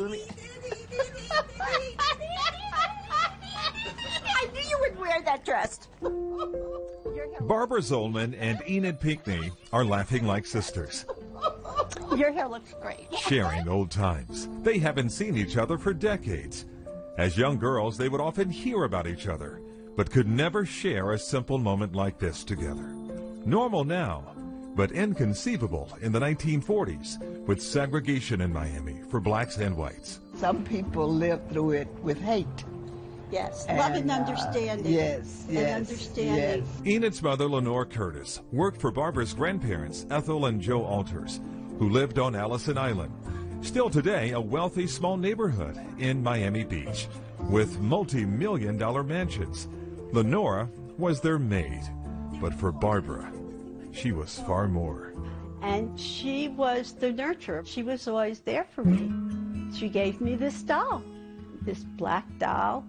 I knew you would wear that dress. Barbara Zolman and Enid Pinkey are laughing like sisters, Your hair looks great. sharing old times. They haven't seen each other for decades. As young girls, they would often hear about each other, but could never share a simple moment like this together. Normal now, but inconceivable in the 1940s with segregation in Miami for blacks and whites. Some people lived through it with hate. Yes, love and understanding. Yes, understanding. yes. Enid's mother, Lenore Curtis, worked for Barbara's grandparents, Ethel and Joe Alters, who lived on Allison Island. Still today, a wealthy small neighborhood in Miami Beach with multi-million-dollar mansions. Lenora was their maid, but for Barbara, she was far more. And she was the nurturer. She was always there for me. She gave me this doll, this black doll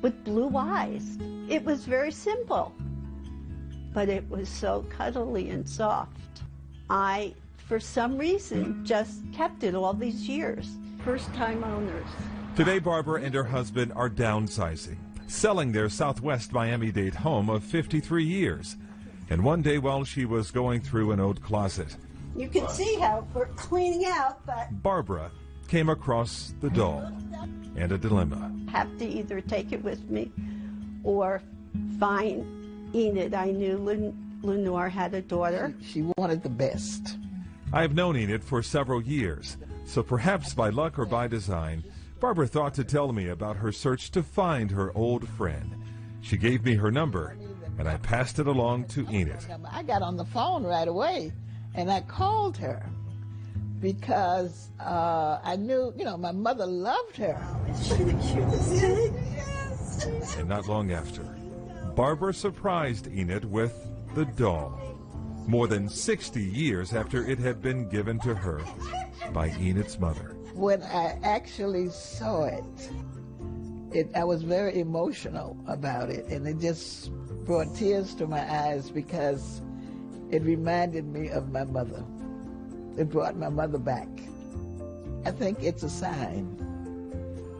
with blue eyes. It was very simple, but it was so cuddly and soft. I, for some reason, just kept it all these years. First-time owners. Today, Barbara and her husband are downsizing, selling their Southwest Miami-Dade home of 53 years. And one day while she was going through an old closet, You can see how we're cleaning out, but Barbara came across the doll and a dilemma. I have to either take it with me or find Enid. I knew Lenore had a daughter. She wanted the best. I've known Enid for several years, so perhaps by luck or by design, Barbara thought to tell me about her search to find her old friend. She gave me her number, and I passed it along to Enid. I got on the phone right away, and I called her because I knew, my mother loved her. And not long after, Barbara surprised Enid with the doll, more than 60 years after it had been given to her by Enid's mother. When I actually saw it, I was very emotional about it, and it just brought tears to my eyes because it reminded me of my mother. It brought my mother back. I think it's a sign,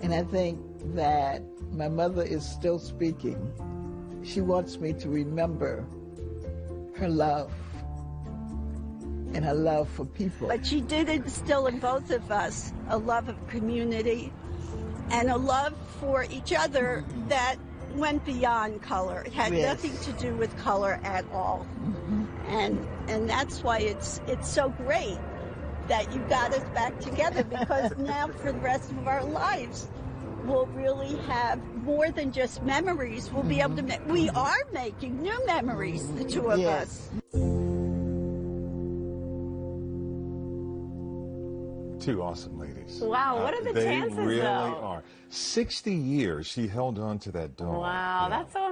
and I think that my mother is still speaking. She wants me to remember her love and her love for people. But she did instill in both of us a love of community and a love for each other that went beyond color. It had nothing to do with color at all. And that's why it's so great that you got us back together, because now for the rest of our lives we'll really have more than just memories. We'll be able to we are making new memories, the two of us. Two awesome ladies. Wow, what are the chances, They really though? are. 60 years she held on to that doll. Wow, that's so